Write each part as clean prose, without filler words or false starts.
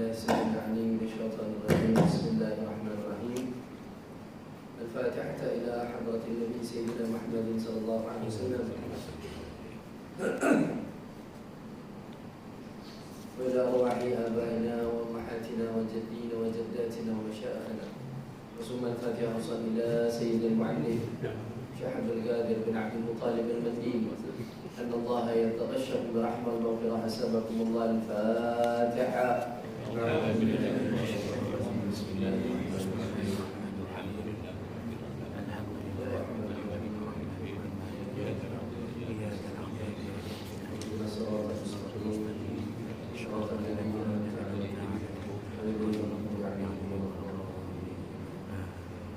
بالله السميع العليم من الشيطان الرجيم. بسم الله الرحمن الرحيم. الفاتحة إلى حضرة النبي سيدنا محمد صلى الله عليه وسلم وإلى أرواح آبائنا وأمهاتنا وجدينا وجداتنا ومشايخنا. ثم الفاتحة إلى سيد المعلم شيخ عبد القادر بن عبد المطلب المندي أن الله يتغشى برحمة المغفرة. حسبكم الله. الفاتحة. بسم الله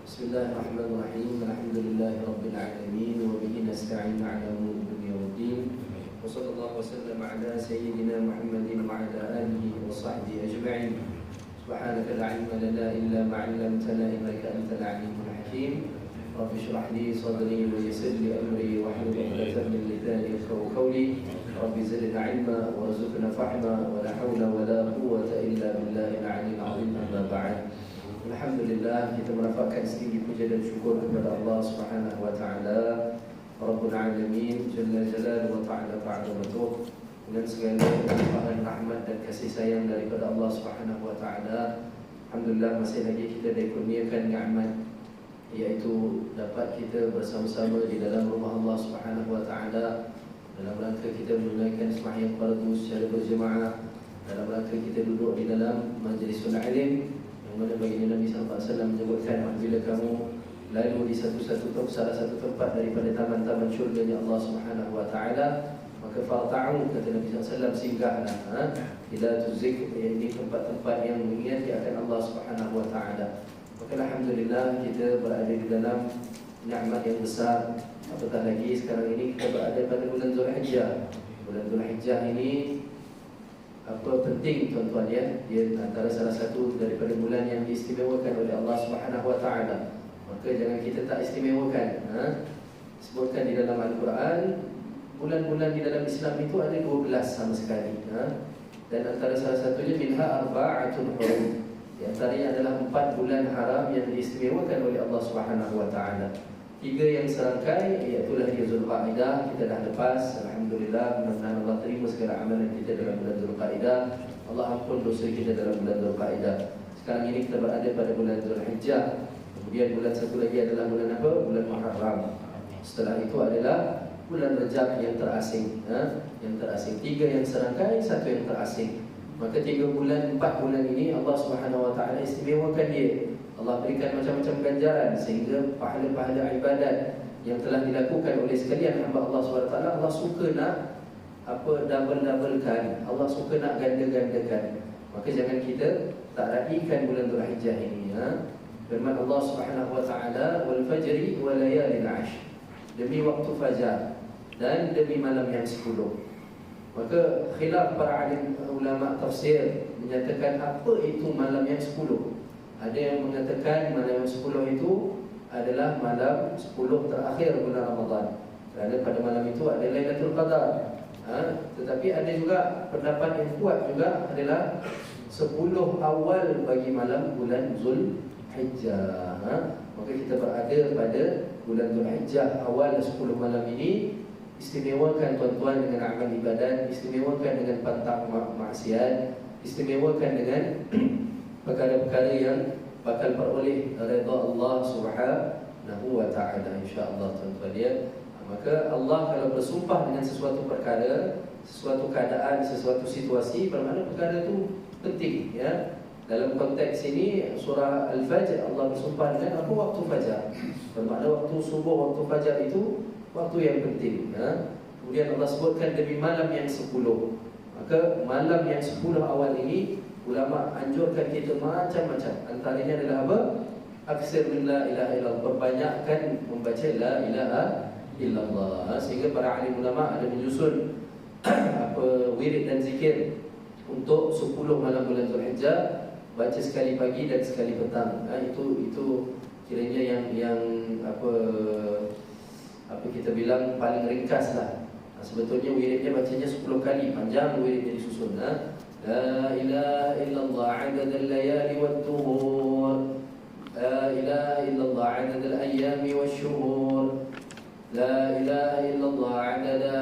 بسم الله الرحمن الرحيم. الحمد لله رب العالمين وبه نستعين على أمور الدنيا والدين وصلى الله وسلم على سيدنا محمد وعلى آله وصحبه أجمعين. سبحانك لا علم لنا إلا ما علمتنا إنك أنت العليم الحكيم. رب اشرح لي صدري ويسر لي أمري واحلل عقدة من لساني يفقهوا قولي. رب زدنا علما وارزقنا فهما ولا حول ولا قوة إلا بالله العلي العظيم. أما بعد. Alhamdulillah, kita merapatkan setinggi puja dan syukur kepada Allah Subhanahu wa taala, Rabbul Alamin, Jalla Jalaluhu wa ta'ala ta'ala, dengan segala limpahan rahmat dan kasih sayang daripada Allah Subhanahu wa taala. Alhamdulillah, masih lagi kita dikurniakan nikmat, iaitu dapat kita bersama-sama di dalam rumah Allah Subhanahu wa taala dalam rangka kita menunaikan sembahyang fardu secara berjemaah, dalam rangka kita duduk di dalam majlisul ilm, mana baginda Nabi SAW menyebutkan, apabila kamu lalu di salah satu tempat daripada taman-taman syurganya Allah Subhanahu wa taala, maka farta'u, kata Nabi SAW, singgahlah ila tuzik, ini tempat-tempat yang mengingati akan Allah Subhanahu wa taala. Maka alhamdulillah kita berada di dalam nikmat yang besar. Apatah lagi sekarang ini kita berada pada bulan Zulhijjah. Bulan Zulhijjah ini penting tuan-tuan ya, dia antara salah satu daripada bulan yang diistimewakan oleh Allah Subhanahu wa taala. Maka jangan kita tak istimewakan. Sebutkan di dalam Al-Quran, bulan-bulan di dalam Islam itu ada 12 sama sekali. Dan antara salah satunya minha arba'atun hurum. Di antaranya adalah 4 bulan haram yang diistimewakan oleh Allah Subhanahu wa taala. 3 yang serangkai, iaitulah dia Zulqa'dah, kita dah lepas. Alhamdulillah, mudah-mudahan Allah terima segala amalan kita dalam bulan Zulqa'dah. Allah ampun dosa kita dalam bulan Zulqa'dah. Sekarang ini kita berada pada bulan Zulhijjah. Kemudian bulan satu lagi adalah bulan apa? Bulan Muharram. Setelah itu adalah bulan Rajab yang terasing. Yang terasing. 3 yang serangkai, 1 yang terasing. Maka 3 bulan, 4 bulan ini Allah Subhanahu wa taala istimewakan dia. Allah berikan macam-macam ganjaran, sehingga pahala-pahala ibadat yang telah dilakukan oleh sekalian hamba Allah SWT, Allah suka nak double-doublekan, Allah suka nak ganda-gandakan. Maka jangan kita tak raikan bulan Zulhijjah ini. Firman Allah Subhanahu wa taala, wal fajri wa layalin 'ashr, demi waktu fajar dan demi malam yang 10. Maka khilaf para alim ulama tafsir menyatakan apa itu malam yang 10. Ada yang mengatakan malam yang 10 itu adalah malam 10 terakhir bulan Ramadan, kerana pada malam itu ada Lailatul Qadar. Tetapi ada juga pendapat yang kuat juga adalah 10 awal bagi malam bulan Zulhijjah. Maka kita berada pada bulan Zulhijjah awal 10 malam ini. Istimewakan tuan-tuan dengan amal ibadat, istimewakan dengan pantang maksiat, istimewakan dengan perkara-perkara yang bakal peroleh redha Allah Subhanahu wa taala, insya-Allah tuan-tuan ya. Maka Allah kalau bersumpah dengan sesuatu perkara, sesuatu keadaan, sesuatu situasi, bermakna perkara itu penting ya. Dalam konteks ini surah Al-Fajr, Allah bersumpah dengan apa? Waktu fajar. Bermakna waktu subuh, waktu fajar itu waktu yang penting ya. Kemudian Allah sebutkan demi malam yang 10. Maka malam yang 10 awal ini ulama anjurkan kita macam-macam. Antaranya adalah apa? Aksir min la ilaha illallah, perbanyakkan membaca la ilaha illallah. Sehingga para alim ulama ada menyusun wirid dan zikir untuk 10 malam bulan Zulhijjah, baca sekali pagi dan sekali petang. Itu kiranya yang apa kita bilang paling ringkas lah. Sebetulnya wiridnya bacanya 10 kali, panjang wiridnya disusun. La ilaha illallah adadal layali wad duhur, la ilaha illallah adadal ayyami wasyuhur, la ilaha illallah adada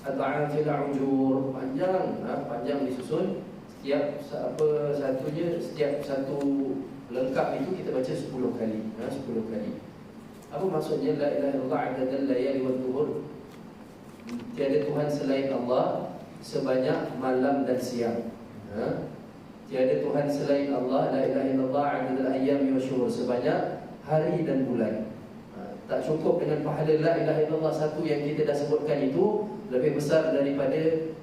ad'afil ujur. Panjang, panjang disusun. Setiap setiap satu lengkap itu kita baca 10 kali, 10 kali. Apa maksudnya la ilaha illallah adadal layali wad duhur? Tiada Tuhan selain Allah sebanyak malam dan siang. Tiada Tuhan selain Allah, la ilaha illallah adadal ayyami wasyuhur, sebanyak hari dan bulan. Tak cukup dengan pahala la ilaha illallah satu yang kita dah sebutkan itu, lebih besar daripada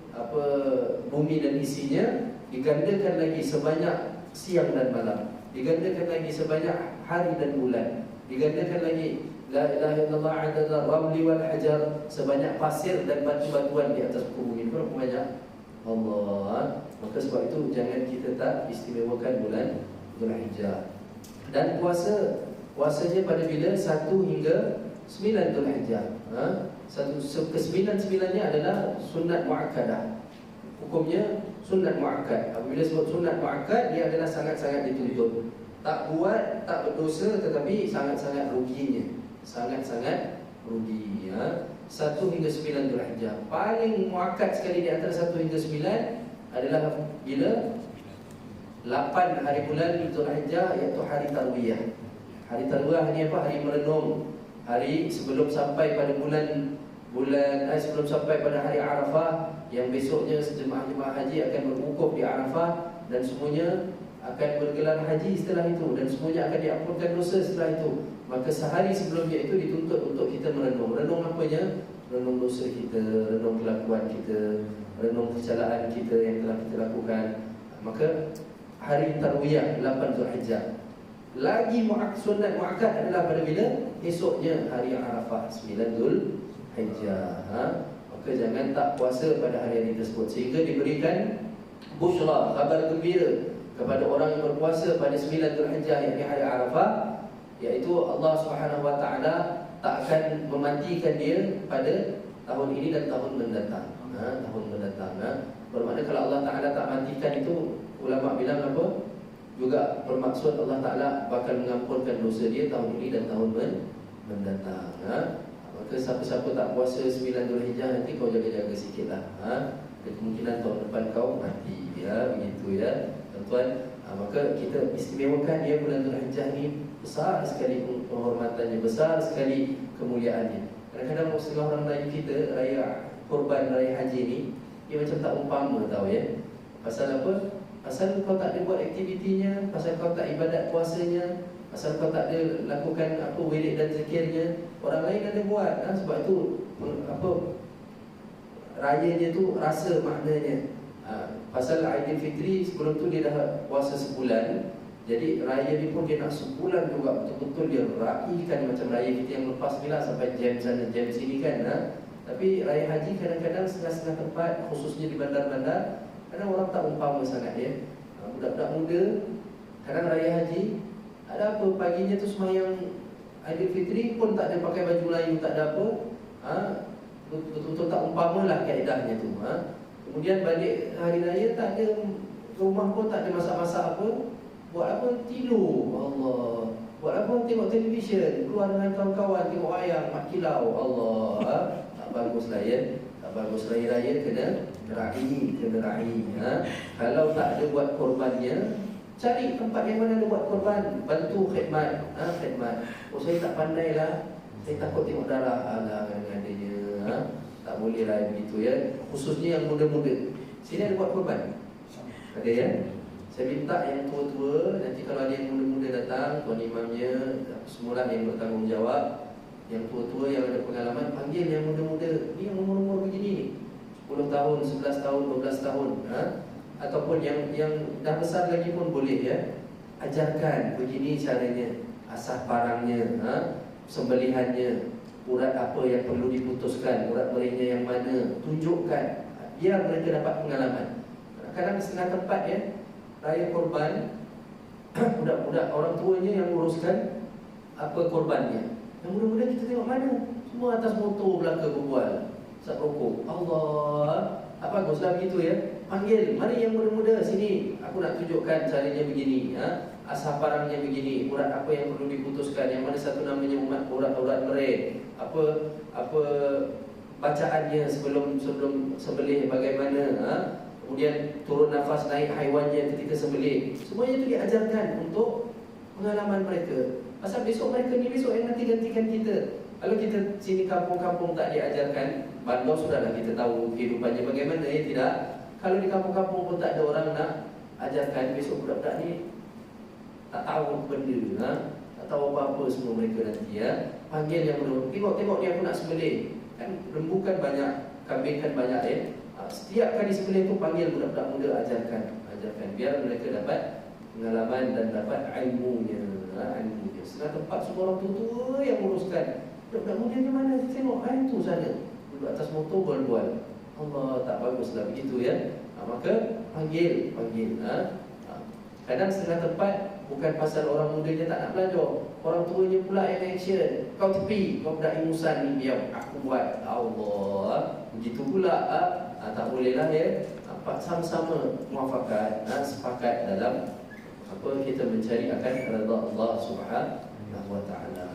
bumi dan isinya, digandakan lagi sebanyak siang dan malam, digandakan lagi sebanyak hari dan bulan, digandakan lagi la ilaha illallah adadal ramli wal hajar, sebanyak pasir dan batu-batuan di atas muka bumi. Berapa banyak? Allah. Maka sebab itu jangan kita tak istimewakan bulan Zulhijjah. Dan puasanya pada bila 1 hingga 9 Zulhijjah. Ke-9-9-nya adalah sunat muakkadah. Hukumnya sunat muakkad. Apabila sebut sunat muakkad, dia adalah sangat-sangat dituntut. Tak buat, tak berdosa, tetapi sangat-sangat ruginya. Sangat-sangat rugi. 1 hingga 9 Zulhijjah. Paling muakkad sekali di antara 1 hingga 9 adalah bila 8 hari bulan Zulhijjah, iaitu hari Tarwiyah. Hari Tarwiyah ni apa? Hari merenung. Hari sebelum sampai pada sebelum sampai pada hari Arafah, yang besoknya jemaah-jemaah haji akan berwukuf di Arafah, dan semuanya akan bergelar haji setelah itu, dan semuanya akan diampunkan dosa setelah itu. Maka sehari sebelumnya itu dituntut untuk kita merenung. Renung apanya? Renung dosa kita, renung kelakuan kita, renung kecelakaan kita yang telah kita lakukan. Maka hari Tarwiyah 8 Zulhijjah. Lagi sunat muakkad adalah pada bila? Esoknya hari Arafah 9 Zulhijjah. Maka jangan tak puasa pada hari-hari tersebut, sehingga diberikan busyra, kabar gembira kepada orang yang berpuasa pada 9 Zulhijjah, yakni hari Arafah, iaitu Allah Subhanahu Wa Taala tak akan mematikan dia pada tahun ini dan tahun mendatang. Tahun mendatang. Bermakna kalau Allah Taala tak matikan itu, ulama bilang apa? Juga bermaksud Allah Taala bakal mengampunkan dosa dia tahun ini dan tahun mendatang. Maka siapa-siapa tak puasa 9 Zulhijjah, nanti kau jaga-jaga sikitlah. Kemungkinan tahun depan kau mati, begitu tuan-tuan. Maka kita istimewakan bulan Zulhijjah ni, besar sekali penghormatannya, besar sekali kemuliaannya. Kadang-kadang setengah orang Melayu kita raya korban, raya haji ni, dia macam tak umpama, tahu pasal apa? Pasal kau tak ada buat aktivitinya, pasal kau tak ibadat puasanya, pasal kau tak ada lakukan wirid dan zikirnya. Orang lain ada buat. Sebab itu rayanya tu rasa maknanya. Pasal Aidilfitri sebelum tu dia dah puasa sebulan, jadi raya ni pun dia nak sebulan juga, betul-betul dia raikan macam raya kita yang lepas ni lah, sampai jam sana jam sini kan. Tapi raya haji kadang-kadang setengah-setengah tempat, khususnya di bandar-bandar, kadang orang tak umpama sangat budak-budak muda kadang raya haji, ada apa paginya tu semayang Aidilfitri pun tak ada pakai baju Melayu, tak ada apa. Betul-betul tak umpama lah kaedahnya tu. Kemudian balik hari raya tak ada, rumah pun tak ada masak-masak apa. Buat apa? Tidur. Allah. Buat apa? Tengok televisyen, keluar dengan kawan-kawan, tengok wayang, mak kilau. Allah. Tak baguslah tak baguslah raya kena rai. Kalau tak ada buat korbannya, cari tempat yang mana ada buat korban, bantu khidmat. Khidmat. Saya tak pandai lah, saya takut tengok darah. Kadang-kadangnya tak boleh lah begitu khususnya yang muda-muda. Sini ada buat korban? Ada Saya minta yang tua-tua, nanti kalau ada yang muda-muda datang, tuan imamnya semula yang bertanggungjawab. Yang tua-tua yang ada pengalaman, panggil yang muda-muda. Ni yang umur-umur begini, 10 tahun, 11 tahun, 12 tahun. Ataupun yang dah besar lagi pun boleh ajarkan begini caranya, asah parangnya, sembelihannya, urat apa yang perlu diputuskan, urat merihnya yang mana, tunjukkan, biar mereka dapat pengalaman. Kadang setengah tempat raya korban, budak-budak orang tuanya yang uruskan korbannya. Yang muda-muda kita tengok mana, semua atas motor belaka berbual, sat rokok. Allah, tak baguslah begitu panggil, mari yang muda-muda sini, aku nak tunjukkan caranya begini, asal parangnya begini, urat apa yang perlu diputuskan, yang mana satu namanya urat mereh, apa bacaannya sebelum sembelih bagaimana, kemudian turun nafas naik haiwannya ketika sembelih. Semuanya itu diajarkan untuk pengalaman mereka. Pasal besok mereka ni besok yang nanti gantikan kita. Kalau kita sini kampung-kampung tak diajarkan, Bandar sudahlah kita tahu kehidupannya bagaimana, ya tidak? Kalau di kampung-kampung pun tak ada orang nak ajarkan, besok budak-budak ni tak tahu benda, tak tahu apa-apa semua mereka nanti, ya. Panggil yang muda, tengok ni aku nak sembelih. Kan lembu kan banyak, kambing kan banyak, ya. Setiap kali sembelih tu panggil budak-budak muda, ajarkan biar mereka dapat pengalaman dan dapat ilmunya. Setengah tempat semua orang tua yang uruskan. Budak-budak muda ni mana? Tengok itu sana, duduk atas motor bual-bual. Allah, tak baguslah begitu, ya. Maka panggil. Kadang setengah tempat bukan pasal orang mudanya tak nak belajar, orang tuanya pula yang action. Kau tepi, kau budak ingusan ni, biar aku buat. Allah, begitu pula. Tak bolehlah, ya. Sama-sama muafakat, sepakat dalam kita mencari akan redha Allah Subhanahu wa taala.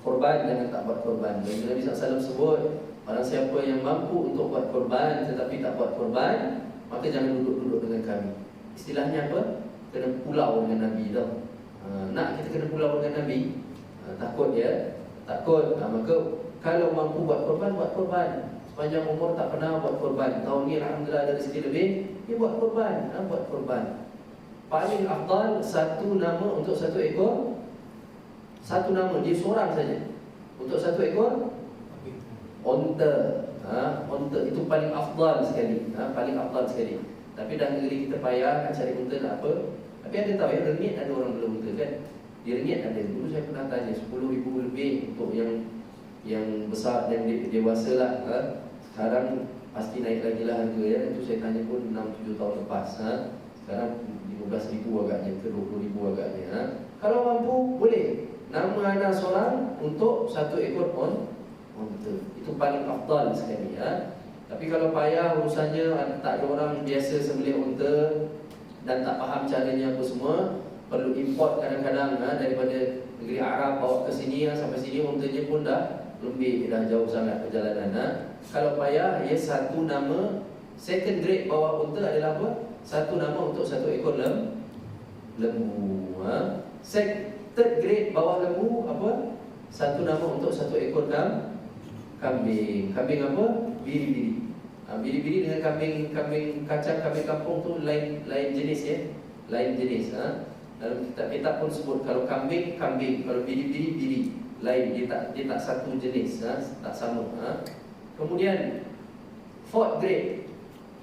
Korban, jangan tak buat korban. Nabi SAW sebut, barang siapa yang mampu untuk buat korban tetapi tak buat korban, maka jangan duduk-duduk dengan kami. Istilahnya apa? Kena pulau dengan Nabi tau. Nak kita kena pulau dengan Nabi, takut, ya. Takut. Maka kalau mampu buat korban. Sepanjang umur tak pernah buat korban, tahun ni alhamdulillah ada rezeki lebih, buat korban. Buat korban. Paling afdal satu nama untuk satu ekor. Satu nama, dia seorang saja untuk satu ekor onta. Onta itu paling afdal sekali. Paling afdal sekali. Tapi dah negeri kita payah nak cari unta nak apa. Tapi ada tahu, ya, ringgit ada orang belum unta kan. Di ringgit ada. Dulu saya pernah tanya 10,000 lebih untuk yang besar dan dewasa lah. Sekarang pasti naik lagi lah harga, ya. Itu saya tanya pun 6-7 tahun lepas. Sekarang 15,000 agaknya ke 20,000 agaknya. Kalau mampu boleh. Nama anak seorang untuk satu ekor onta. Itu paling afdal sekali, ya. Tapi kalau payah urusannya, tak ada orang biasa sembelih onta dan tak faham caranya apa semua, perlu import kadang-kadang daripada negeri Arab bawa ke sini, sampai sini ontanya pun dah lebih, dah jauh sangat perjalanan. Kalau payah, ya, satu nama. Second grade bawah onta adalah apa? Satu nama untuk satu ekor lembu. Third grade bawah lembu apa? Satu nama untuk satu ekor kambing. Kambing apa? Biri-biri. Biri-biri dengan kambing kacang, kambing kampung tu lain jenis, ya. Lain jenis. Dalam kitab pun sebut kalau kambing, kalau biri-biri, lain. Dia tak satu jenis, tak sama. Kemudian fourth grade,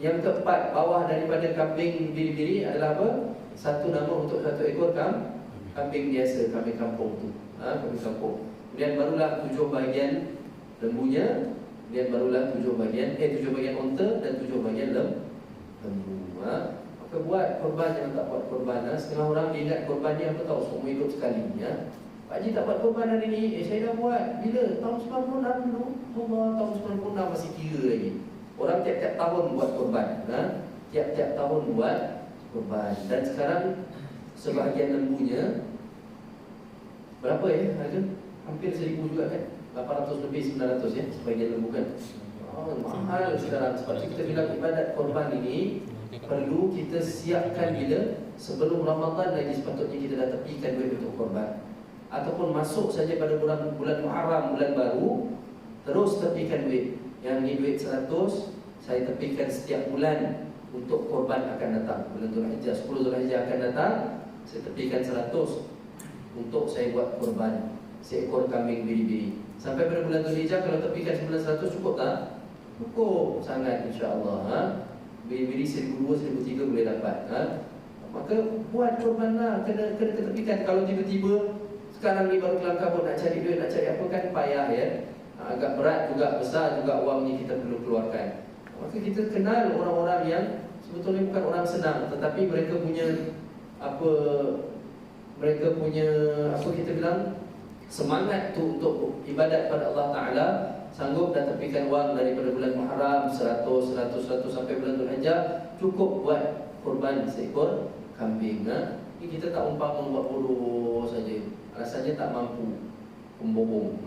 yang keempat bawah daripada kambing biri-biri adalah apa? Satu nama untuk satu ekor kambing biasa, kambing kampung tu. Kambing kampung. Kemudian barulah 7 bahagian lembunya. Kemudian barulah 7 bahagian onta dan 7 bahagian lembu. Maka buat korban, jangan tak buat korban. Setengah orang dia ingat korban ni apa tahu, seumur hidup sekali, ya. Pak Haji tak buat korban hari ni. Saya dah buat. Bila? Tahun 96 dulu. Allah, tahun 96 masih kira lagi. Orang tiap-tiap tahun buat korban. Tiap-tiap tahun buat korban. Dan sekarang sebahagian lembunya berapa, ya, harga? Hampir 1,000 juga kan? 800 lebih 900, ya, sebahagian lembu kan. Mahal sekarang. Sebab kita bilang ibadat korban ini perlu kita siapkan bila sebelum Ramadan lagi, sepatutnya kita dah tepikan duit untuk korban. Ataupun masuk saja pada bulan Muharram, bulan baru, terus tepikan duit. Yang ni duit 100, saya tepikan setiap bulan untuk korban akan datang. Bulan Zulhijjah, 10 Zulhijjah akan datang, saya tepikan 100 untuk saya buat korban seekor kambing biri-biri. Sampai pada bulan Zulhijjah, kalau tepikan sebulan 100 cukup tak? Cukup sangat, insya-Allah. Biri-biri 1,200, 1,300 boleh dapat. Maka buat korbanlah, kena ketepikan. Kalau tiba-tiba sekarang ni baru kelam kabut nak cari duit, nak cari apa kan payah, ya. Agak berat juga, besar juga wang ni kita perlu keluarkan. Maka kita kenal orang-orang yang sebetulnya bukan orang senang, tetapi mereka punya kita bilang semangat tu untuk ibadat pada Allah Ta'ala. Sanggup dah tepikan wang daripada bulan Muharram 100 sampai bulan Zulhijjah, cukup buat korban seekor kambing. Ini kita tak umpama buat bodoh saja. Rasanya tak mampu pembobong.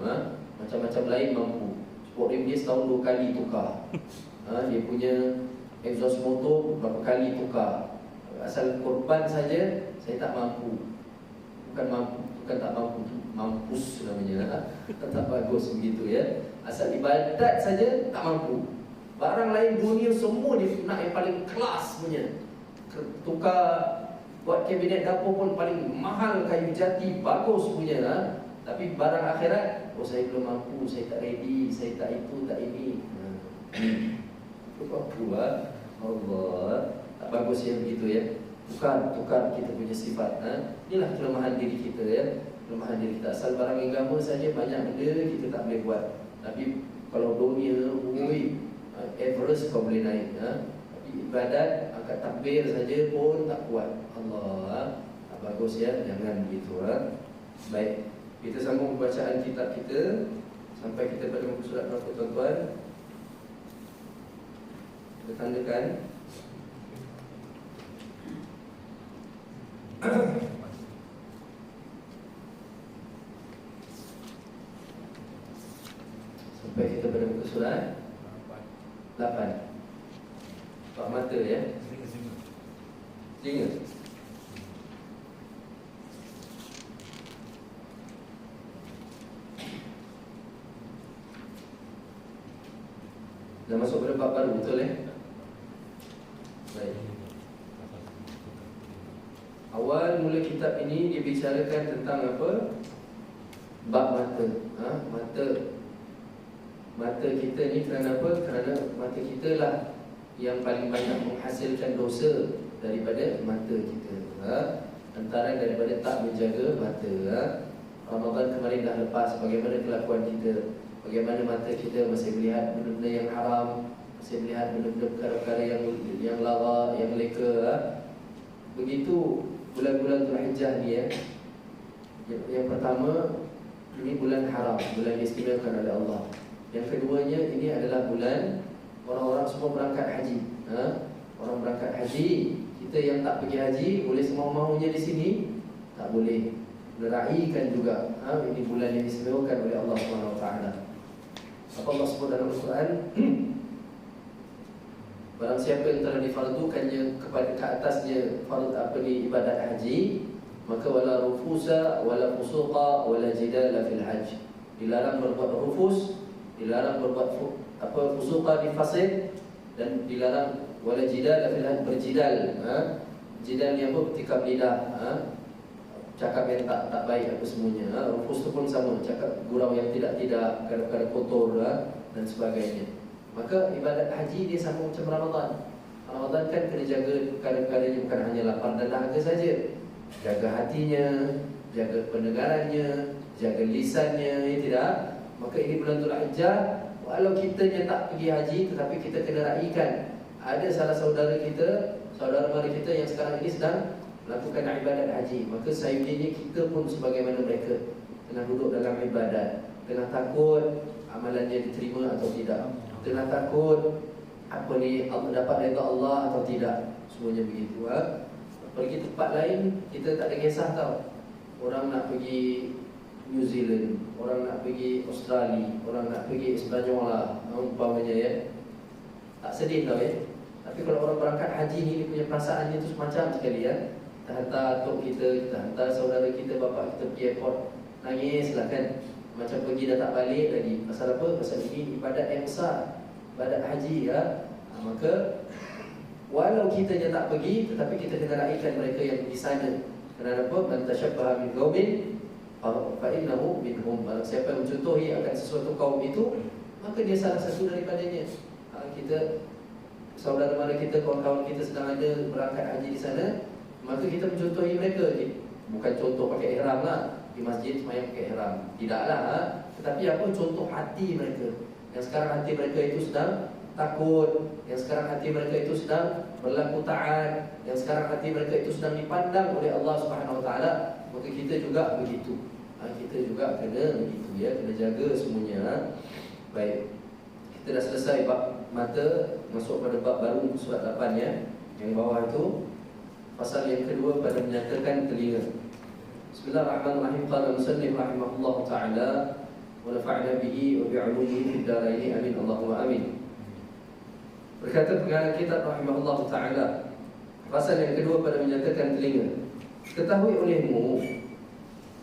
Macam-macam lain mampu. Sport rim dia setahun 2 kali tukar. Dia punya exhaust motor berapa kali tukar. Asal korban saja saya tak mampu. Bukan tak mampu, mampus namanya. Tak bagus begitu ya. Asal ibadat saja tak mampu. Barang lain dunia semua dia nak yang paling kelas punya. Tukar buat kabinet dapur pun paling mahal, kayu jati bagus punya. Tapi barang akhirat, saya belum mampu, saya tak ready, saya tak itu, tak ini. Allah, tak bagus ya begitu ya. Tukar kita punya sifat. Inilah kelemahan diri kita ya. Kelemahan diri kita. Asal barang agama saja banyak benda kita tak boleh buat. Tapi kalau dunia, Everest kau boleh naik. Tapi ibadat, angkat takbir saja pun tak kuat. Allah, tak bagus ya. Jangan begitu. Baik, kita sambung bacaan kitab kita sampai kita pada muka surat berapa tuan-tuan? Kita tandakan. Sampai kita pada muka surat 8. Pak mata ya. Telinga. Dah masuk pada bab baru, betul ya? Baik. Awal mula kitab ini dibicarakan tentang apa? Bab mata. Mata kita ni kerana apa? Kerana mata kita lah yang paling banyak menghasilkan dosa daripada mata kita. Antara daripada tak menjaga mata. Ramadan kemarin dah lepas, bagaimana kelakuan kita? Bagaimana mata kita masih melihat benda-benda yang haram, masih melihat benda-benda perkara-perkara yang lara, yang leka. Begitu bulan-bulan Dzulhijjah ni ya. Yang pertama, ini bulan haram, bulan diistimewakan oleh Allah. Yang keduanya, ini adalah bulan orang-orang semua berangkat haji. Orang berangkat haji, kita yang tak pergi haji boleh semau-maunya di sini? Tak boleh. Meraihkan juga. Ini bulan yang diistimewakan oleh Allah SWT. Apa Allah sebut dalam Al-Quran? Barang siapa yang telah difardukannya kepada ke atasnya ibadat haji, maka wala rufusa wala fusuqa wala jidala fil hajj. Dilarang berbuat rufus, dilarang berbuat fusuqa di fasid, dan dilarang wala jidala fil hajj, berjidal. Jidal ni apa? Bertikam lidah, cakap yang tak baik apa semuanya. Rufus tu pun sama, cakap gurau yang tidak, kadang-kadang kotor dan sebagainya. Maka ibadat haji dia sama macam Ramadan. Ramadan kan kena jaga perkara-perkaranya, bukan hanya lapar dan dahaga saja. Jaga hatinya, jaga pendengarannya, jaga lisannya, ya tidak? Maka ini bulan Dzulhijjah, walau kita tak pergi haji, tetapi kita kena raikan. Ada salah saudara kita, saudara mara kita yang sekarang ini sedang melakukan ibadat haji. Maka sayangnya kita pun sebagaimana mereka tengah duduk dalam ibadat, tengah takut amalannya diterima atau tidak, tengah takut Allah dapat redha Allah atau tidak. Semuanya begitu. Pergi tempat lain kita tak ada kisah tau. Orang nak pergi New Zealand, orang nak pergi Australia, orang nak pergi Espanyol lah, umpamanya ya. Tak sedih tau ya. Tapi kalau orang berangkat haji ni, dia punya perasaannya tu semacam sekali ya. Kita hantar atuk kita, kita hantar saudara kita, bapa kita pergi airport, nangis lah kan. Macam pergi dah tak balik lagi. Pasal apa? Pasal ini ibadat yang besar, ibadat haji ya. Maka walau kita yang tak pergi, tetapi kita kena raikan mereka yang di sana. Kerana apa? Man tashabbaha min qaumin fa innahu minhum. Barang siapa yang mencontohi akan sesuatu kaum itu, maka dia salah satu daripadanya. Kita, saudara mara kita, kawan-kawan kita sedang ada berangkat haji di sana, maka kita mencontohi mereka. Bukan contoh pakai ihram lah, di masjid semayang pakai ihram, tidaklah. Tetapi apa? Contoh hati mereka. Yang sekarang hati mereka itu sedang takut, yang sekarang hati mereka itu sedang berlaku taat, yang sekarang hati mereka itu sedang dipandang oleh Allah Subhanahu Wa Taala. Maka kita juga begitu. Kita juga kena begitu ya, kena jaga semuanya. Baik, kita dah selesai bab mata, masuk pada bab baru surat 8 ya. Yang di bawah itu pasal yang kedua pada menyatakan telinga. Bismillahirrahmanirrahim. Qala musannif rahimahullah ta'ala wa nafa'na bihi wa bi'ulumihi fid dharain amin Allahumma amin. Berkata pengarang kitab rahimahullah ta'ala, pasal yang kedua pada menyatakan telinga. Ketahui olehmu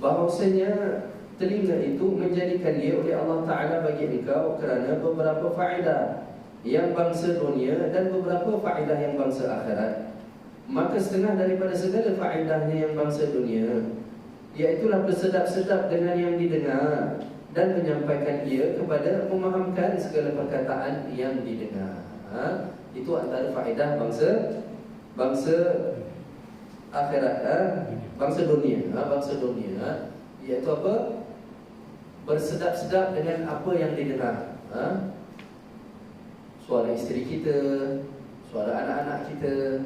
bahawasanya telinga itu menjadikan dia oleh Allah Ta'ala bagi engkau kerana beberapa faedah yang bangsa dunia dan beberapa faedah yang bangsa akhirat. Maka setengah daripada segala faedahnya yang bangsa dunia, iaitulah bersedap-sedap dengan yang didengar dan menyampaikan ia kepada memahamkan segala perkataan yang didengar. Itu antara faedah bangsa akhirat, bangsa dunia, iaitu apa? Bersedap-sedap dengan apa yang didengar. Suara isteri kita, suara anak-anak kita,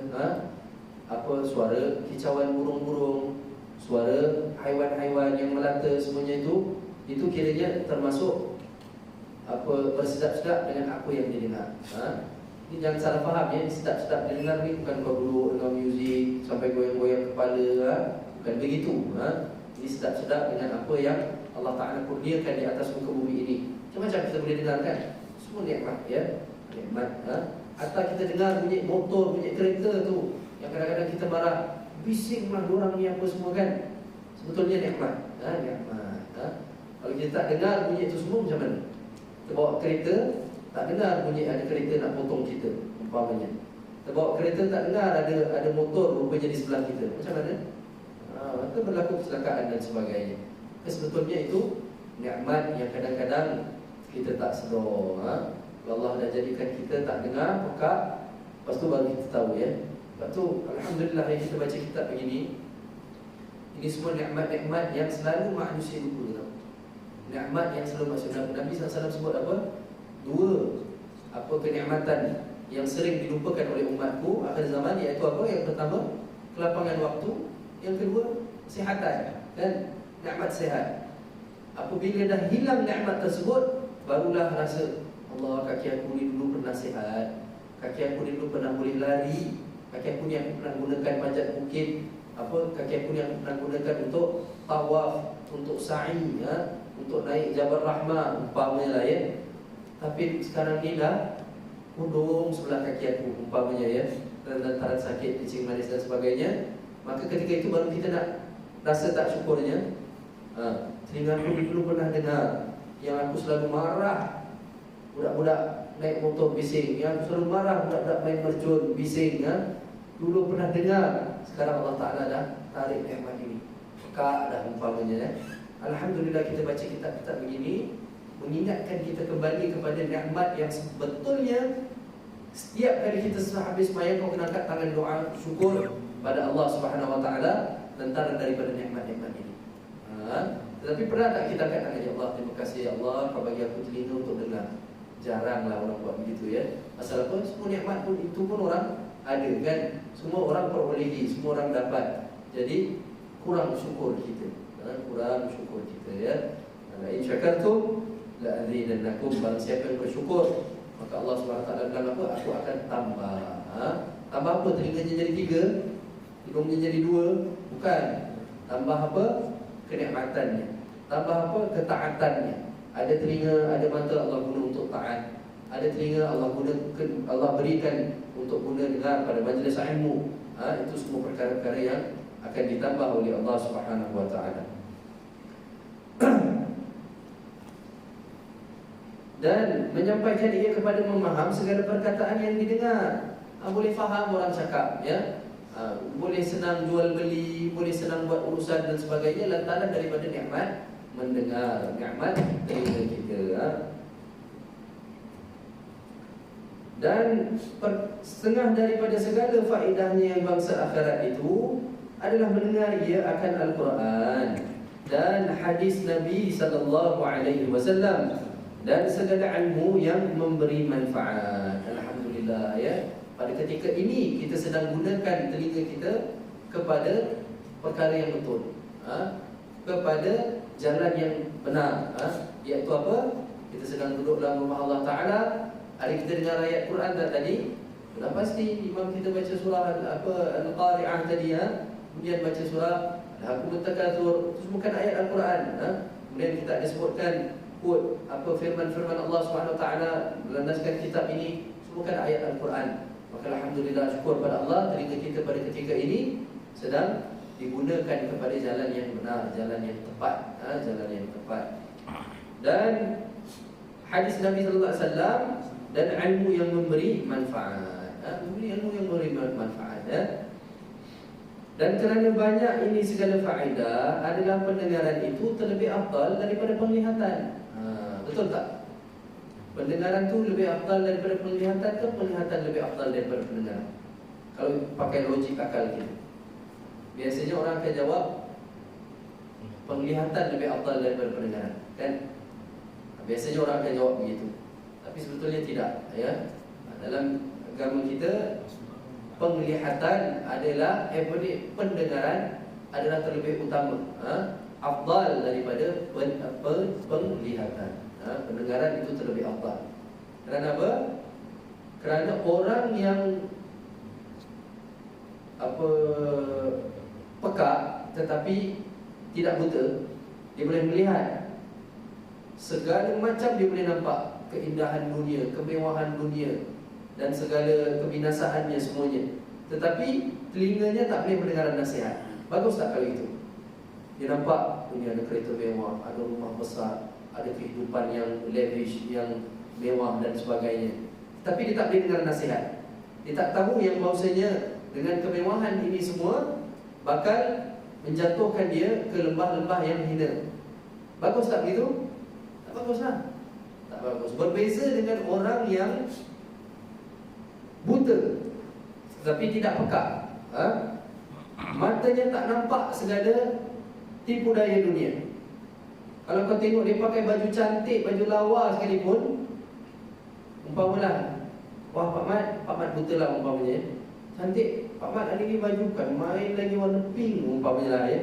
suara kicauan burung-burung, suara haiwan-haiwan yang melata, semuanya itu kiranya termasuk bersedap-sedap dengan apa yang didengar. Ini jangan salah faham ya, sedap-sedap didengar ni bukan kau duduk dengan muzik sampai goyang-goyang kepala, bukan begitu. Ini sedap-sedap dengan apa yang Allah Ta'ala kurniakan di atas muka bumi ini. Macam-macam kita boleh dengar kan? Semua nikmat ya, nikmat. Atau kita dengar bunyi motor, bunyi kereta tu, yang kadang-kadang kita marah, bising lah diorang ni apa semua kan. Sebetulnya nikmat, nikmat. Kalau kita tak dengar bunyi itu semua macam mana? Kita bawa kereta, tak dengar bunyi ada kereta nak potong kita, umpamanya. Kita bawa kereta tak dengar ada motor rupanya di sebelah kita, macam mana? Maka berlaku kecelakaan dan sebagainya. Sebetulnya itu nikmat yang kadang-kadang kita tak sedar. Allah dah jadikan kita tak dengar, maka lepas tu baru kita tahu ya. Lepas tu alhamdulillah yang kita baca kitab begini, ini semua nikmat-nikmat yang selalu manusia lupa. Nikmat yang selalu manusia. Nabi SAW sebut apa? Dua kenikmatan yang sering dilupakan oleh umatku akhir zaman, iaitu apa? Yang pertama, kelapangan waktu. Yang kedua, kesihatan. Dan nikmat sihat. Apabila dah hilang nikmat tersebut, barulah rasa, Allah, kaki aku ni dulu pernah sihat, kaki aku ni dulu pernah boleh lari, kaki aku ni aku pernah gunakan panjat bukit, kaki aku ni aku pernah gunakan untuk tawaf, untuk sa'i, untuk naik Jabal Rahmah umpamanya lah ya. Tapi sekarang ni dah pundung sebelah kaki aku umpamanya ya, dan lantaran sakit, kencing manis dan sebagainya. Maka ketika itu baru kita nak rasa tak syukurnya. Telinga aku dulu pernah dengar yang aku selalu marah budak-budak naik motor bising, yang aku selalu marah budak-budak main mercun bising, dulu pernah dengar. Sekarang Allah Ta'ala dah tarik nikmat ini, peka dah umpamanya. Alhamdulillah kita baca kitab-kitab begini mengingatkan kita kembali kepada nikmat yang sebetulnya setiap kali kita habis sembahyang kau kena angkat tangan doa syukur pada Allah Subhanahu Wa Ta'ala lantaran daripada nikmat-nikmat ini. Tetapi pernah tak kita angkat tangan, ya Allah, terima kasih ya Allah kau bagi aku telinga untuk dengar. Jaranglah orang buat begitu ya. Pasal apa? Semua nikmat pun itu pun orang ada kan. Semua orang perolehi, semua orang dapat. Jadi kurang syukur kita. Kurang syukur kita ya. In syakartum la azidannakum. Barang siapa yang bersyukur, maka Allah Subhanahu Wa Taala bilang apa? Aku akan tambah. Tambah apa? Telinganya jadi 3, hidungnya jadi 2. Bukan. Tambah apa? Kenikmatannya. Tambah apa? Ketaatannya. Ada telinga, ada mata Allah guna untuk taat. Ada telinga Allah berikan untuk guna dengar pada majlis ilmu. Itu semua perkara-perkara yang akan ditambah oleh Allah Subhanahu Wa Taala. Dan menyampaikan ia kepada memaham segala perkataan yang didengar. Boleh faham orang cakap ya. Boleh senang jual beli, boleh senang buat urusan dan sebagainya lantaran daripada nikmat mendengar, nikmat telinga kita. Dan setengah daripada segala faedahnya yang bangsa akhirat itu adalah mendengar ia akan Al-Quran dan hadis Nabi SAW dan segala ilmu yang memberi manfaat. Alhamdulillah ya. Pada ketika ini kita sedang gunakan telinga kita kepada perkara yang betul, kepada jalan yang benar, iaitu apa? Kita sedang duduk dalam rumah Allah Ta'ala. Hari kita dengar ayat Quran tadi, Sudah pasti imam kita baca surah Al-Qari'ah tadi, kemudian baca surah Al-Hakumut Takatsur, itu bukan ayat Al-Quran. Kemudian kita ada sebutkan quote firman-firman Allah SWT berlandaskan kitab ini, bukan ayat Al-Quran. Maka alhamdulillah, syukur pada Allah, telinga kita pada ketika ini sedang digunakan kepada jalan yang benar, jalan yang tepat, jalan yang tepat. Dan hadis Nabi sallallahu alaihi wasallam dan ilmu yang memberi manfaat, ilmu yang memberi manfaat. Dan kerana banyak ini segala faedah, adalah pendengaran itu terlebih afdal daripada penglihatan. Betul tak? Pendengaran tu lebih afdal daripada penglihatan ke penglihatan lebih afdal daripada pendengaran? Kalau pakai logik akal kita, biasanya orang akan jawab penglihatan lebih afdal daripada pendengaran, kan? Biasanya orang akan jawab begitu. Tapi sebetulnya tidak, ya. Dalam agama kita, penglihatan adalah pendengaran adalah terlebih utama, afdal daripada penglihatan. Pendengaran itu terlebih afdal. Kerana apa? Kerana orang yang peka tetapi tidak buta, dia boleh melihat segala macam, dia boleh nampak keindahan dunia, kemewahan dunia dan segala kebinasaannya semuanya. Tetapi telinganya tak boleh mendengar nasihat. Bagus tak kalau itu? Dia nampak dunia ada kereta mewah, ada rumah besar, ada kehidupan yang lavish, yang mewah dan sebagainya. Tapi dia tak boleh dengar nasihat. Dia tak tahu yang bahawasanya dengan kemewahan ini semua bakal menjatuhkan dia ke lembah-lembah yang hina. Bagus tak begitu? Tak bagus lah. Tak bagus. Berbeza dengan orang yang buta tetapi tidak peka, matanya tak nampak segala tipu daya dunia. Kalau kau tengok dia pakai baju cantik, baju lawa sekalipun, umpamalah, wah Pak Mat buta lah umpamanya, cantik, Pak Mat hari ni baju kan main lagi warna pink umpamanya lah, ya.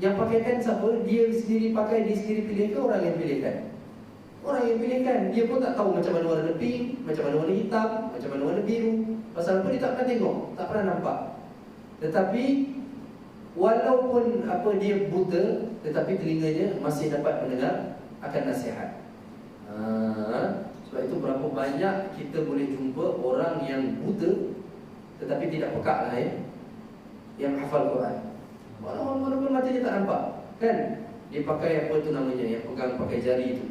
Yang pakaikan siapa? Dia sendiri pakai, dia sendiri pilih ke orang yang pilihkan? Orang yang pilihkan. Dia pun tak tahu macam mana warna pink, macam mana warna hitam, macam mana warna biru. Pasal apa? Dia tak pernah tengok, tak pernah nampak. Tetapi walaupun dia buta, tetapi telinganya masih dapat mendengar akan nasihat. Sebab itu berapa banyak kita boleh jumpa orang yang buta tetapi tidak peka lah, ya, yang hafal Quran. Walaupun matanya tak nampak, kan? Dia pakai apa tu namanya, yang pegang pakai jari tu,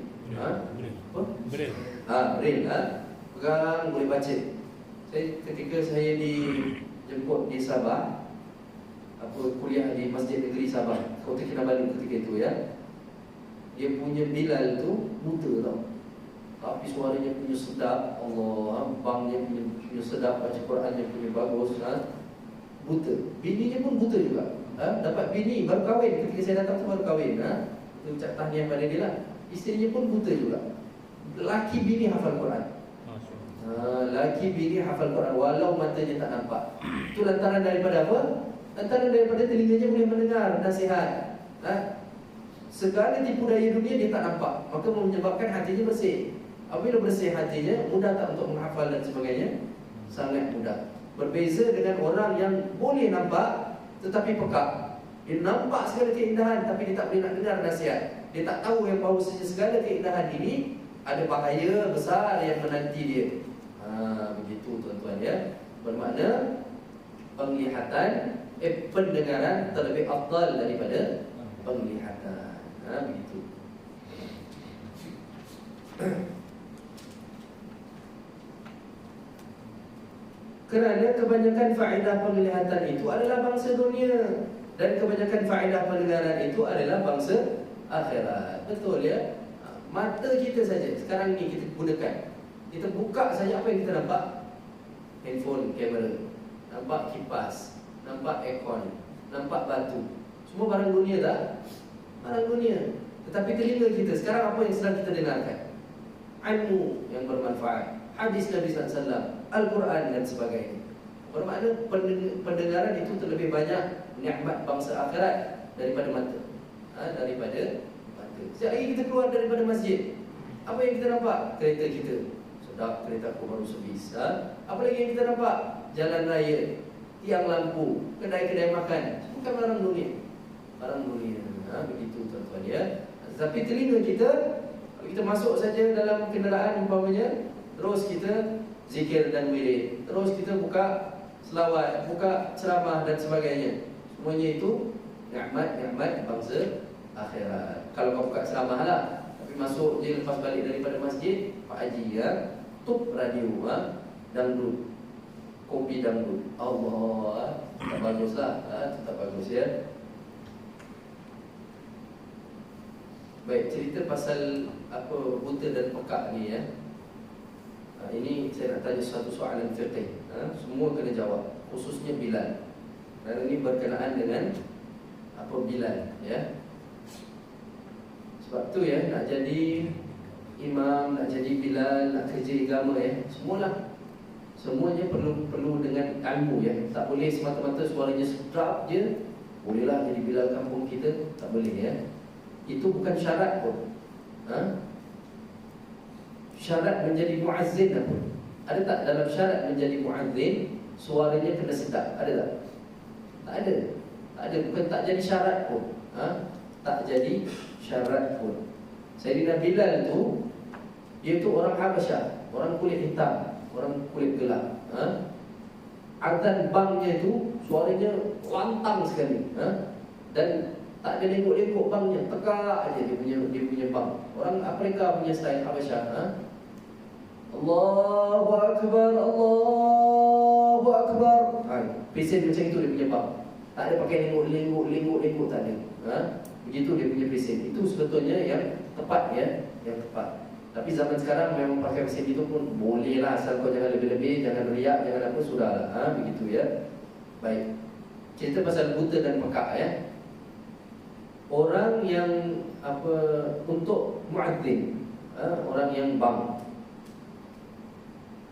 Braille. Braille, pegang boleh baca. Ketika saya dijemput di Sabah, kuliah di Masjid Negeri Sabah, Kota Kinabalu ketika itu, ya. Dia punya Bilal tu buta tau, tapi suaranya punya sedap. Allah, bangnya punya sedap, baca Qurannya punya bagus, buta. Bininya pun buta juga. Dapat bini baru kahwin, ketika saya datang tu baru kahwin. Itu ucap tahniah pada dia lah. Isterinya pun buta juga. Laki bini hafal Quran. Laki bini hafal Quran walau matanya tak nampak. Itu lantaran daripada apa? Lantaran daripada telinganya boleh mendengar nasihat. Segala tipu daya dunia dia tak nampak, maka menyebabkan hatinya bersih. Apabila bersih hatinya, mudah tak untuk menghafal dan sebagainya? Sangat mudah. Berbeza dengan orang yang boleh nampak tetapi peka. Dia nampak segala keindahan tapi dia tak boleh nak dengar nasihat. Dia tak tahu yang bahawasanya segala keindahan ini ada bahaya besar yang menanti dia. Begitu tuan-tuan, ya. Bermakna penglihatan, pendengaran terlebih afdal daripada penglihatan. Begitu. Kerana kebanyakan faedah penglihatan itu adalah bangsa dunia, dan kebanyakan faedah pendengaran itu adalah bangsa akhirat. Betul, ya. Mata kita saja sekarang ni kita gunakan, kita buka saja, apa yang kita nampak? Handphone, kamera, nampak kipas, nampak aircon, nampak batu. Semua barang dunia tak? Barang dunia. Tetapi telinga kita sekarang apa yang sedang kita dengarkan? Ilmu yang bermanfaat, hadis Nabi SAW, Al-Quran dan sebagainya. Bermakna pendengaran itu terlebih banyak nikmat bangsa akhirat daripada mata. Daripada mata. Setiap lagi kita keluar daripada masjid, apa yang kita nampak? Kereta kita. sedap, kereta aku baru servis. Apa lagi yang kita nampak? Jalan raya, tiang lampu, kedai-kedai makan. Bukan barang dunia. Barang dunia. Begitu tuan-tuan ya. Tapi telinga kita, kalau kita masuk saja dalam kenderaan umpamanya, terus kita zikir dan wirid, terus kita buka selawat, buka ceramah dan sebagainya. Semuanya itu nikmat-nikmat bangsa akhirat. Kalau kau buka ceramah lah, tapi masuk je lepas balik daripada masjid, Pak Haji tutup radio, dangdut, kopi dangdut. Allah, tak baguslah, tak bagus ya. Baik, cerita pasal apa buta dan pekak ni ya. Ini saya nak tanya satu soalan fiqh. Semua kena jawab, khususnya Bilal. Kerana ini berkenaan dengan apa Bilal ya. Sebab tu ya, nak jadi imam, nak jadi Bilal, nak kerja agama ya, semuanya perlu dengan ilmu ya. Tak boleh semata-mata suaranya sedap je bolehlah jadi Bilal kampung kita, tak boleh ya. Itu bukan syarat pun. Syarat menjadi muazzin apa? Ada tak dalam syarat menjadi muazzin suaranya kena sedap? Ada tak? Tak ada. Tak ada, bukan tak jadi syarat pun. Tak jadi syarat pun. Sayyidina Bilal tu, dia tu orang Habasyah, orang kulit hitam, orang kulit gelap. Azan bangnya tu suaranya lantang sekali. Dan tak ada lengkuk-lengkuk bangnya, tegak aja dia punya bang. Orang Afrika punya style Habasyah. Allahu Akbar, Allahu Akbar. Pesen macam itu dia punya bang. Tak ada pakai lengkuk, tak ada. Begitu dia punya pesen. Itu sebetulnya yang tepat ya, yang tepat. Tapi zaman sekarang memang pakai pesen itu pun boleh lah, asal kau jangan lebih-lebih, jangan riak, jangan apa, sudahlah. Begitu ya. Baik. Cerita pasal buta dan pekak ya. Orang yang apa untuk muadzin, orang yang bang.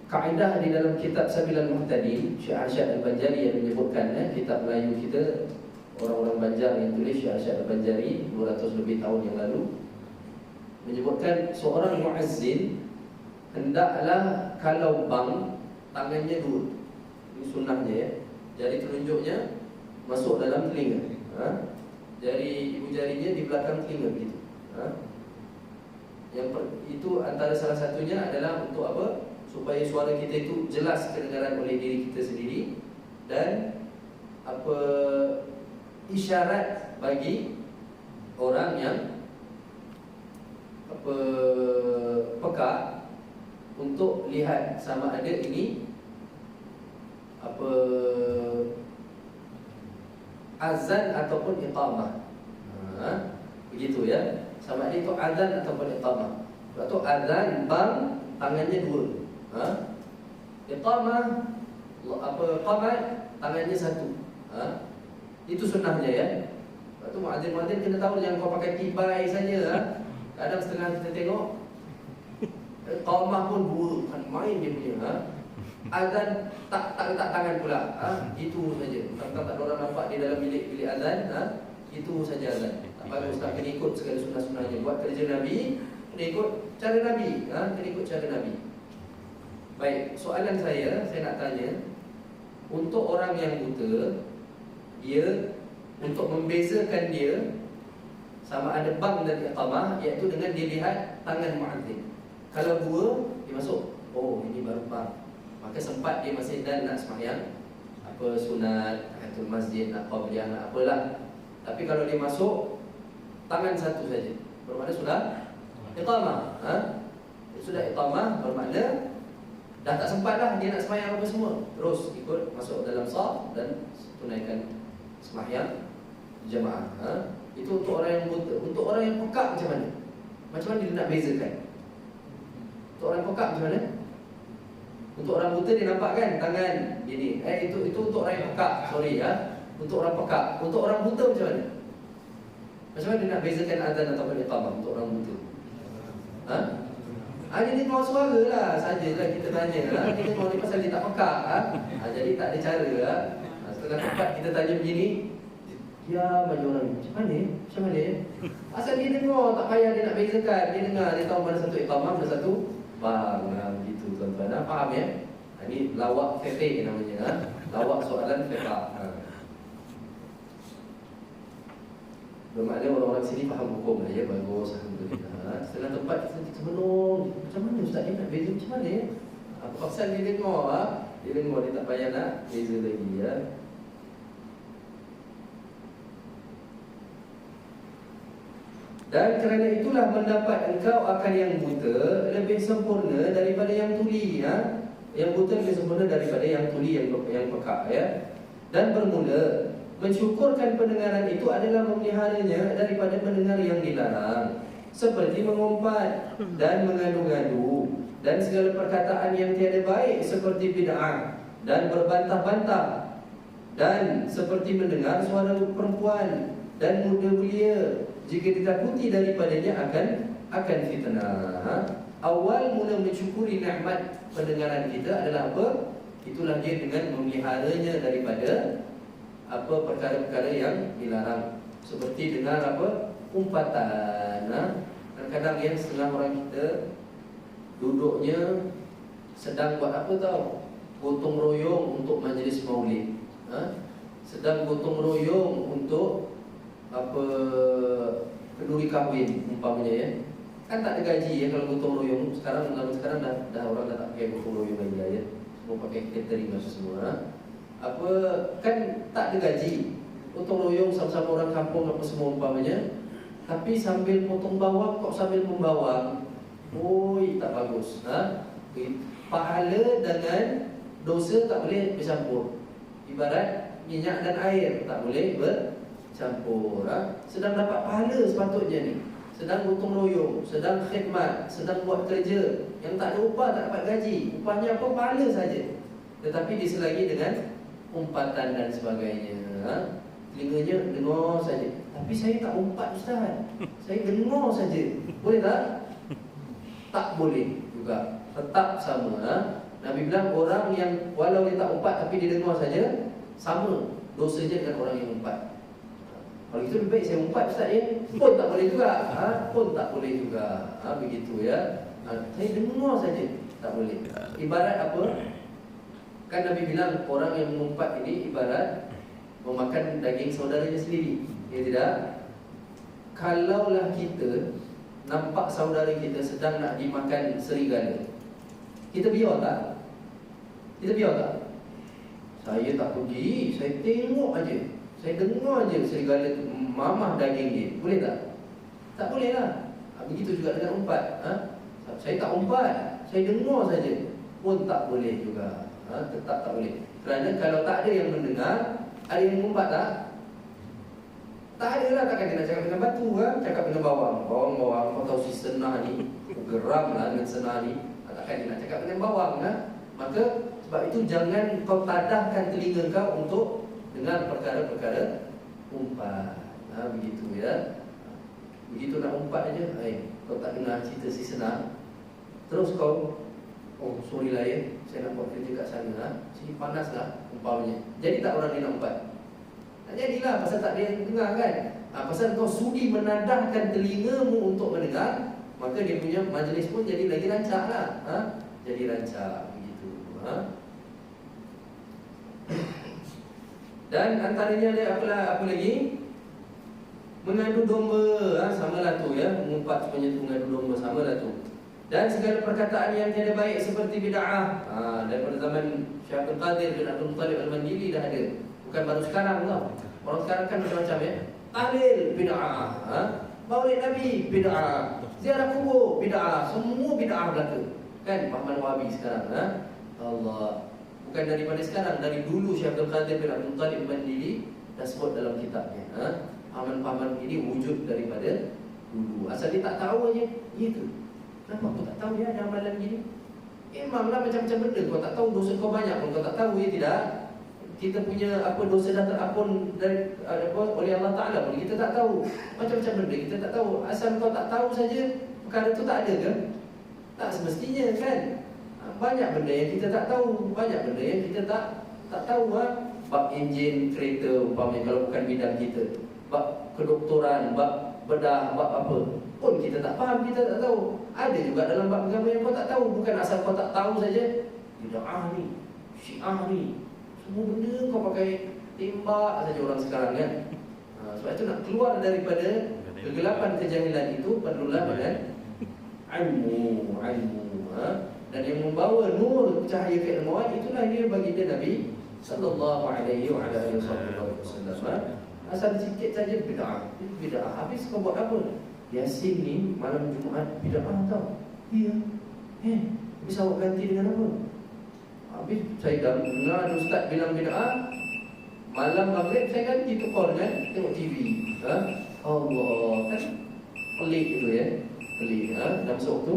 Kaedah di dalam kitab Sabilal Muhtadin, Syekh Arsyad Al-Banjari yang menyebutkan kitab Melayu kita, orang-orang Banjar yang tulis, Syekh Arsyad Al-Banjari 200 lebih tahun yang lalu, menyebutkan seorang muazzin hendaklah kalau bang tangannya dua. Ini sunnahnya ya. Jari telunjuknya masuk dalam telinga. Jari ibu jarinya di belakang telinga begitu. Itu antara salah satunya adalah untuk apa? Supaya suara kita itu jelas kedengaran oleh diri kita sendiri, dan apa isyarat bagi orang yang apa peka untuk lihat sama ada ini apa azan ataupun iqamah. Begitu ya. Sama ada itu azan ataupun iqamah. Sebab tu azan bang tangannya dua. Iqamah apa qamat tangannya satu. Itu sunnahnya ya. Sebab tu muadzin-muadzin kena tahu, jangan kau pakai tibai saja. Kadang setengah kita tengok iqamah pun dua, kan main dia punya. Azan tak letak tangan pula. Itu saja. Tak ada orang nampak di dalam bilik azan. Itu saja azan. Tak bagus, tak kena ikut segala sunnah-sunnahnya. Buat kerja Nabi, kena ikut cara Nabi. Kena ikut cara Nabi. Baik, soalan saya nak tanya, untuk orang yang buta, dia untuk membezakan dia sama ada bang dan iqamah, iaitu dengan dia lihat tangan muadzin. Kalau dua, dia masuk, oh ini baru bang. Maka sempat dia masih dan nak sembahyang apa sunat, tahiyatul masjid, nak qabliyah, nak apalah. Tapi kalau dia masuk tangan satu saja, bermakna sudah iqamah. Sudah iqamah bermakna dah tak sempat dah dia nak sembahyang apa semua. Terus ikut masuk dalam saf dan tunaikan sembahyang jemaah. Itu untuk orang yang buta. Untuk orang yang peka macam mana? Macam mana dia nak bezakan? Untuk orang peka macam mana? Untuk orang buta dia nampak kan tangan gini. Itu untuk orang yang peka. Sorry ya. Untuk orang peka. Untuk orang buta macam mana? Macam mana dia nak bezakan azan ataupun iqamah untuk orang buta? Dia dengar suara lah sajalah kita tanya. Dia dengar ni pasal dia tak peka. Jadi tak ada cara. Setelah tempat kita tanya begini, dia bagi orang ni, macam mana ya? Asal dia dengar, tak payah dia nak bezakan. Dia dengar, dia tahu mana satu iqamah, mana satu bang. Begitu tu. tuan-tuan. Faham ya? Ini lawak fiqh namanya. Lawak soalan fiqh. Bermakna orang-orang sini faham hukum lah ya. Bagus, alhamdulillah. Setengah tempat kita menung. Macam mana ustaz ni nak beza macam mana ya? Apa pasal dia dengar? Dia dengar, dia tak payah nak beza lagi ya. Dan kerana itulah mendapat engkau akan yang buta lebih sempurna daripada yang tuli ya. Yang buta lebih sempurna daripada yang tuli, yang peka ya. Dan bermula mensyukurkan pendengaran itu adalah memeliharanya daripada mendengar yang dilarang, seperti mengumpat dan mengadu-gadu dan segala perkataan yang tiada baik seperti bid'ah dan berbantah-bantah, dan seperti mendengar suara perempuan dan muda belia jika ditakuti daripadanya akan fitnah. Awal mula mensyukuri nikmat pendengaran kita adalah apa? Itulah dia dengan memeliharanya daripada apa perkara-perkara yang dilarang. Seperti dengar apa? Umpatan. Kadang-kadang yang setengah orang kita duduknya sedang buat apa tahu? Gotong royong untuk majlis maulid. Sedang gotong royong untuk apa, kenduri kahwin umpamanya ya. Kan tak ada gaji ya kalau gotong royong. Sekarang dah orang dah tak pakai gotong royong lagi lah ya. Semua pakai catering lah semua. Apa kan tak ada gaji. Gotong royong sama-sama orang kampung apa semua umpamanya. Tapi sambil potong bawang kok sambil membawang. Oi, tak bagus. Pahala dengan dosa tak boleh bercampur. Ibarat minyak dan air tak boleh bercampur. Sedang dapat pahala sepatutnya ni. Sedang gotong royong, sedang khidmat, sedang buat kerja yang tak ada upah, tak dapat gaji. Upahnya apa? Pahala saja. Tetapi diselagi dengan umpatan dan sebagainya. Telinganya dengar saja. Tapi saya tak umpat ustaz. Saya dengar saja. Boleh tak? Tak boleh juga. Tetap sama. Nabi bilang orang yang walau dia tak umpat tapi dia dengar saja, sama dosanya dengan orang yang umpat. Kalau itu lebih baik saya umpat ustaz ya. Pun tak boleh juga. Pun tak boleh juga. Begitu ya. Saya dengar saja, tak boleh. Ibarat apa? Kan Nabi bilang orang yang mengumpat ini ibarat memakan daging saudaranya sendiri. Ya tidak? Kalaulah kita nampak saudara kita sedang nak dimakan serigala, kita biar tak? Kita biar tak? Saya tak pergi, saya tengok aja. Saya dengar je serigala mamah daging dia. Boleh tak? Tak boleh lah. Begitu juga dengan umpat. Saya tak umpat, saya dengar saja. Pun tak boleh juga. Tetap tak boleh. Kerana kalau tak ada yang mendengar, ada yang mengumpat tak? Tak ada lah. Takkan dia nak cakap dengan batu cakap dengan bawang. Bawang, kau tahu si senah ni geram lah dengan senah ni. Takkan dia nak cakap dengan bawang Maka sebab itu jangan kau tadahkan telinga kau untuk dengar perkara-perkara umpat. Begitu ya. Begitu nak umpat aja, kau tak dengar cerita si senang. Terus kau, oh sorry lah ya, saya nak buat kerja kat sana sini panas lah umpamanya. Jadi tak orang dia nak umpat? Tak jadilah, pasal tak ada yang dengar kan. Pasal kau sudi menadahkan telingamu untuk mendengar, maka dia punya majlis pun jadi lagi rancak lah. Jadi rancak begitu. Dan antaranya ada apa lagi? Mengadu domba, samalah tu ya. Mengumpat semuanya tu, mengadu domba, samalah tu. Dan segala perkataan yang tiada baik seperti bid'ah. Daripada zaman Syekh Abdul Qadir bin Abdul Muttalib Al-Mandili dah ada. Bukan baru sekarang tau. Orang sekarang kan macam-macam ya. Tahlil bid'ah, Maulid Nabi bid'ah, ziarah kubur bid'ah, semua bid'ah belaka. Kan pahaman Wahabi sekarang Allah. Bukan daripada sekarang, dari dulu Syekh Abdul Qadir bin Abdul Muttalib Al-Mandili dah sebut dalam kitabnya. Pahaman-pahaman ini wujud daripada dulu. Asal dia tak tahu aja. Gitu. Kenapa kau tak tahu ya ada amalan gini? Memanglah macam-macam benda kau tak tahu, dosa kau banyak pun kau tak tahu ya tidak? Kita punya dosa dah terampun dari oleh Allah Taala pun kita tak tahu. Macam-macam benda kita tak tahu. Asal kau tak tahu saja perkara itu tak ada ke? Tak semestinya kan? Banyak benda yang kita tak tahu, banyak benda yang kita tak tahu Bab enjin kereta umpamanya kalau bukan bidang kita. Bab kedoktoran, bab bedah, bab apa pun kita tak faham, kita tak tahu. Ada juga dalam bab agama yang kau tak tahu. Bukan asal kau tak tahu saja. Bid'ah ni, Syiah ni, semua benda kau pakai tembak saja orang sekarang kan. Sebab itu nak keluar daripada kegelapan kejahilan itu perlulah dengan ilmu. Dan yang membawa nur cahaya keilmuan itulah dia baginda Nabi sallallahu alaihi wasallam. Asal sikit saja bid'ah. Habis kau buat apa? Yasin ni malam Jumaat bid'ah tau. Ya. Habis awak ganti dengan apa? Habis saya dah dengar ustaz bilang bid'ah. Malam maghrib saya ganti tukar dengan tengok TV. Allah, kan pelik itu ya. Pelik. Dah masuk waktu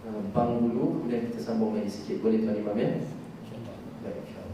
bang dulu, kemudian kita sambung lagi sikit. Boleh Tuan Imam ya? InsyaAllah. Baik, insyaAllah.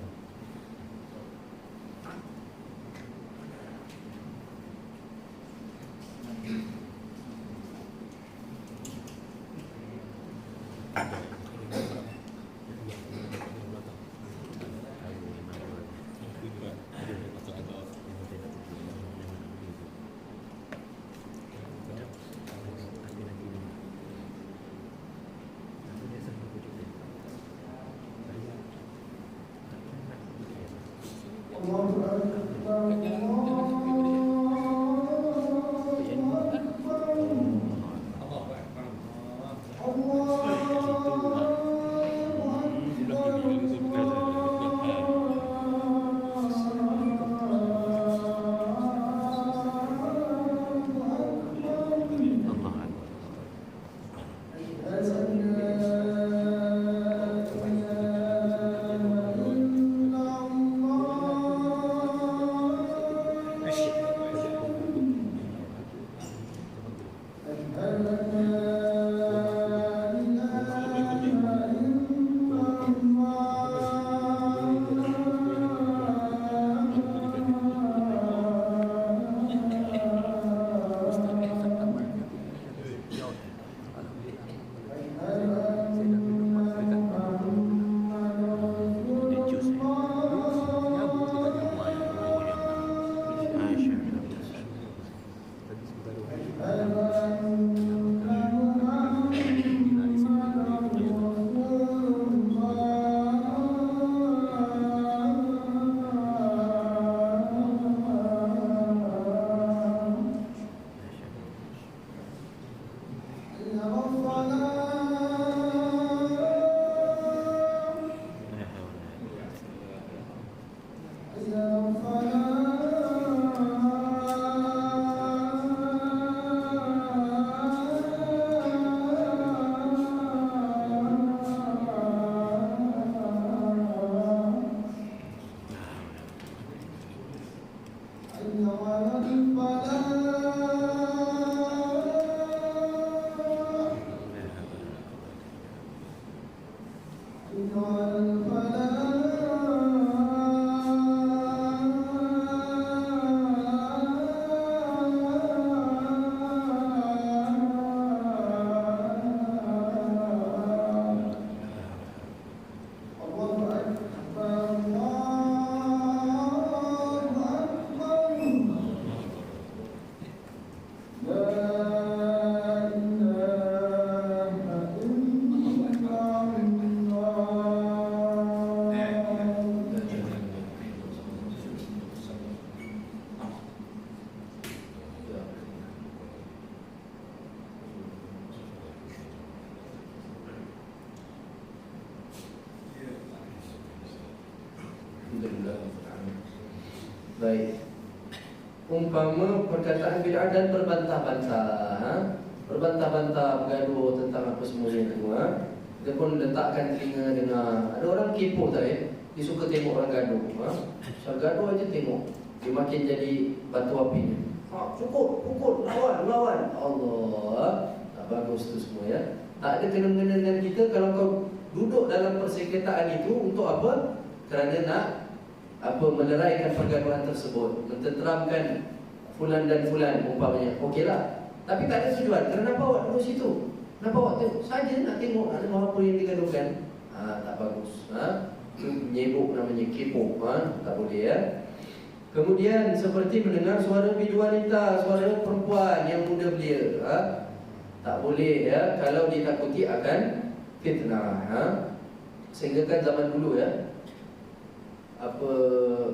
Baik. Umpama perkataan bid'ah dan berbantah-bantah, bergaduh tentang apa semuanya itu, dia pun letakkan telinga dengar. Ada orang kepo tak ya? Dia suka tengok orang gaduh. Soal gaduh aja tengok. Dia makin jadi batu apinya. Cukup, lawan. Allah, tak bagus tu semua ya. Tak ada kena-mengena dengan kita kalau kau duduk dalam persengketaan itu untuk apa? Kerana nak meleraikan pergaduhan tersebut, mententeramkan fulan dan fulan umpamanya. Okeylah. Tapi tak ada tujuan. Kenapa awak duduk situ? Kenapa awak tengok? Saja nak tengok nak dengar apa yang digaduhkan. Tak bagus. Menyebuk namanya kepo. Tak boleh ya. Kemudian seperti mendengar suara bidu wanita, suara perempuan yang muda belia, tak boleh ya, kalau ditakuti akan fitnah. Sehingga kan zaman dulu ya,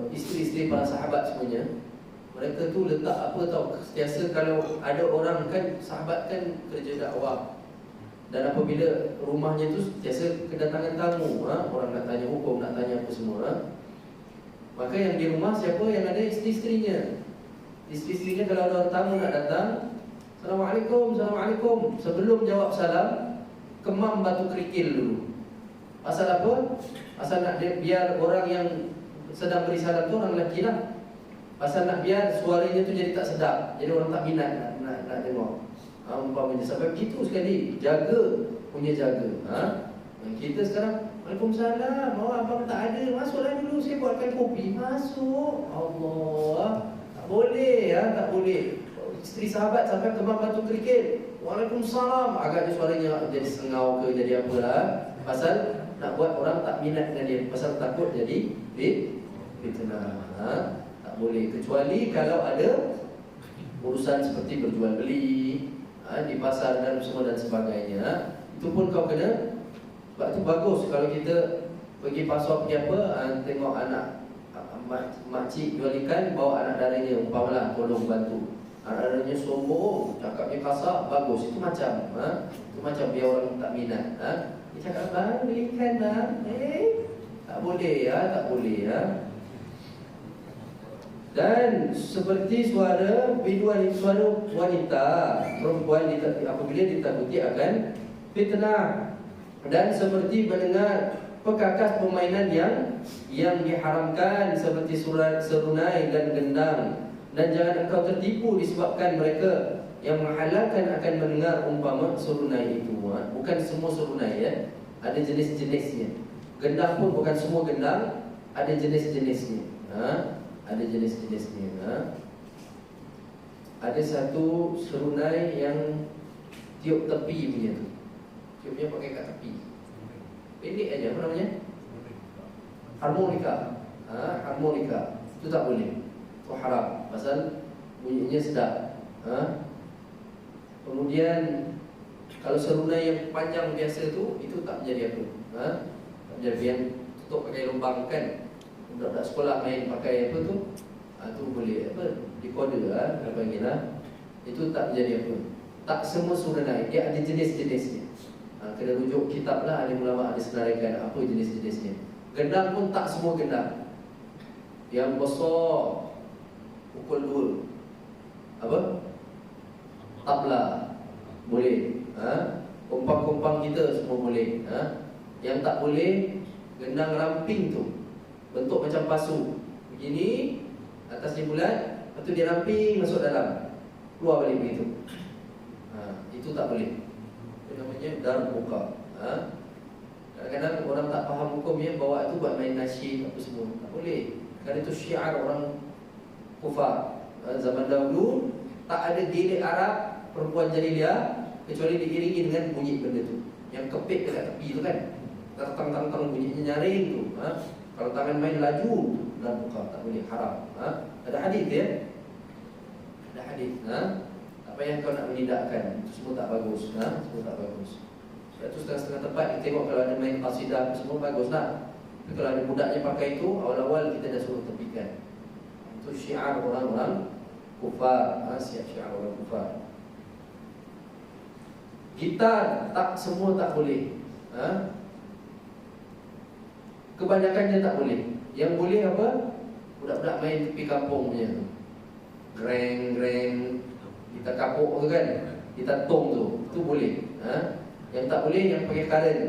isteri-isteri para sahabat semuanya, mereka tu letak apa tahu, sentiasa kalau ada orang kan, sahabat kan kerja dakwah, dan apabila rumahnya tu sentiasa kedatangan tamu, orang nak tanya hukum, nak tanya apa semua, maka yang di rumah siapa yang ada? Isteri-isterinya. Isteri-isterinya kalau ada orang tamu nak datang, Assalamualaikum, Assalamualaikum, sebelum jawab salam, kemam batu kerikil dulu. Pasal apa? Pasal nak biar orang yang sedang beri salam tu orang lelaki lah. Pasal nak biar suaranya tu jadi tak sedap, jadi orang tak minat nak tengok. Umpamanya sampai begitu sekali, jaga punya jaga. Kita sekarang, Waalaikumsalam, abang tak ada, masuklah dulu, saya buatkan kopi. Masuk. Allah, tak boleh ya, tak boleh. Isteri sahabat sampai kemam batu kerikil, Waalaikumsalam, agaknya suaranya jadi sengau ke jadi apalah. Pasal nak buat orang tak minat dengan dia, pasal takut jadi fitnah. Tak boleh, kecuali kalau ada urusan seperti berjual beli di pasar dan semua dan sebagainya. Itu pun kau kena. Sebab tu bagus kalau kita pergi pasar pergi apa, tengok anak makcik jual ikan, bawa anak darahnya, umpamalah tolong bantu. Anak darahnya sombong, cakapnya kasar, bagus. Itu macam itu macam biar orang tak minat. Dia cakap, bang, beli ikan bang. Tak boleh ya, tak boleh ya. Dan seperti suara biduan, suara wanita, perempuan apabila ditakuti akan fitnah. Dan seperti mendengar perkakas permainan yang diharamkan seperti serunai dan gendang. Dan jangan engkau tertipu disebabkan mereka yang menghalalkan akan mendengar umpama serunai itu. Bukan semua serunai ya, ada jenis-jenisnya. Gendang pun bukan semua gendang, ada jenis-jenisnya. Ada jenis-jenisnya. Ada satu serunai yang tiup tepi punya tu. Tiupnya pakai kat tepi. Pendek aja, apa namanya? Harmonika. Harmonika. Itu tak boleh. Itu haram. Pasal bunyinya sedap. Kemudian kalau serunai yang panjang biasa tu, itu tak menjadi apa? Tak menjadi, yang tutup pakai lubang kan. Budak-budak sekolah main pakai apa tu? Tu boleh apa? Decoder apa lagi lah. Itu tak menjadi apa? Tak semua serunai, dia ada jenis-jenisnya. Kena rujuk kitab lah, alim ulama ada senaraikan apa jenis-jenisnya. Gendang pun tak semua gendang. Yang besar pukul 2 apa? Tabla boleh. Kompang-kompang kita semua boleh. Yang tak boleh gendang ramping tu, bentuk macam pasu begini, atasnya bulat, lepas tu dia ramping masuk dalam, keluar balik begitu. Itu tak boleh. Namanya darbuka. Kadang-kadang orang tak faham hukumnya, bawa itu buat main nasyid apa semua. Tak boleh. Kerana itu syiar orang kufar. Zaman dahulu tak ada dialek Arab perempuan jahiliah kecuali diiringi dengan bunyi benda tu, yang kepit dekat tepi tu kan, tang-tang-tang bunyinya nyaring tu. Kalau tangan main laju, darbuka, tak boleh, haram. Ada hadis ya. Ada hadis. Apa yang kau nak menidakkan, itu semua tak bagus. Semua tak bagus. Sebab itu setengah-setengah tempat kita tengok kalau ada main qasidah semua bagus lah. Tapi kalau ada budaknya pakai itu, awal-awal kita dah suruh tepikan. Itu syiar orang-orang kufar. Syiar orang kufar. Gitar tak semua tak boleh. Kebanyakannya tak boleh. Yang boleh apa? Budak-budak main tepi kampung punya tu, greng-greng, kita kapuk tu kan, kita tong tu, tu boleh. Yang tak boleh yang pakai karen,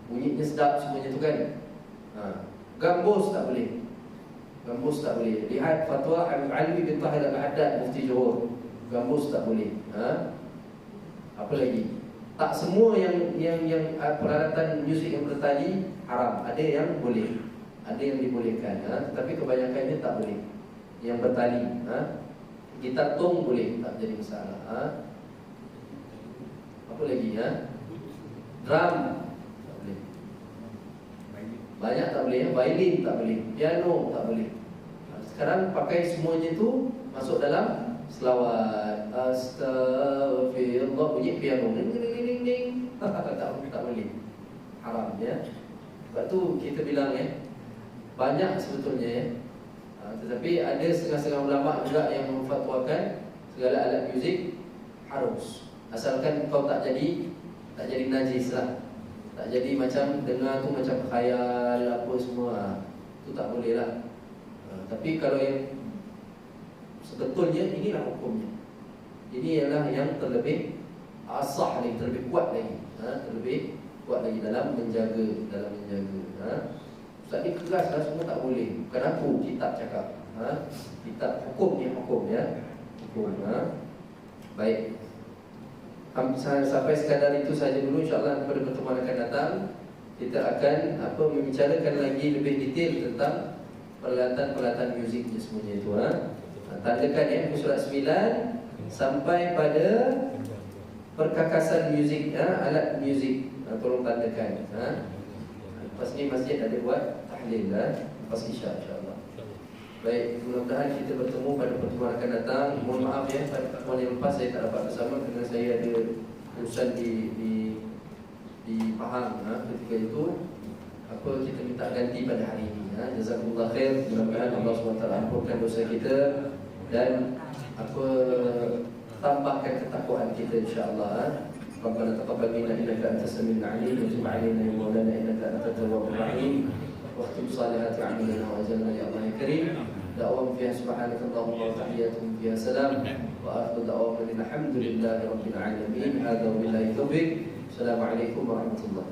bunyinya sedap semuanya tu kan. Gambus tak boleh. Gambus tak boleh. Lihat fatwa Alwi bin Tahir Al-Haddad, Mufti Johor. Gambus tak boleh. Apa lagi? Tak semua yang peralatan muzik yang bertali haram. Ada yang boleh, ada yang dibolehkan. Tetapi kebanyakannya tak boleh. Yang bertali. Gitar tong boleh, tak jadi masalah. Apa lagi Drum tak boleh. Banyak tak boleh. Violin tak boleh. Piano tak boleh. sekarang pakai semuanya tu masuk dalam selawat. Astaghfirullah, bunyi piano ding ding ding ding. Tak boleh. Haram ya. Sebab tu kita bilang ya, banyak sebetulnya ya. Tetapi ada setengah-setengah ulama juga yang memfatwakan segala alat muzik harus, asalkan kau tak jadi najis lah, tak jadi macam dengar tu macam khayal apa semua, tu tak boleh lah. Tapi kalau yang sebetulnya inilah hukumnya, ini ialah yang terlebih asah lagi, terlebih kuat lagi, terlebih kuat lagi dalam menjaga. Ustaz ni keras lah, semua tak boleh. Bukan aku, kitab cakap. Kitab hukum ni, hukum ya. Hukum. Baik. Sampai sekadar itu saja dulu, insyaAllah pada pertemuan akan datang kita akan membicarakan lagi lebih detail tentang peralatan-peralatan muzik semuanya itu. Tandakan ya, surat 9 sampai pada perkakasan muzik, alat muzik. Tolong tandakan. Lepas ni masjid ada buat tahlil lepas isya insyaAllah. Baik, mudah-mudahan kita bertemu pada pertemuan akan datang. Mohon maaf ya, pada pertemuan yang lepas saya tak dapat bersama kerana saya ada urusan di Pahang ketika itu. Kita minta ganti pada hari ini. Jazakumullah khair. Mudah-mudahan Allah SWT ampunkan dosa kita dan tambahkan ketakwaan kita insyaAllah. ربنا تقبل منا انك انت السميع العليم وتب علينا يا مولانا انك انت التواب الرحيم واختم صالحات اعمالنا واجلنا يا الله الكريم. دعواهم فيها سبحانك اللهم وتحياتهم فيها سلام واخر دعواهم الحمد لله رب العالمين. هذا وبالله التوفيق. السلام عليكم ورحمه الله.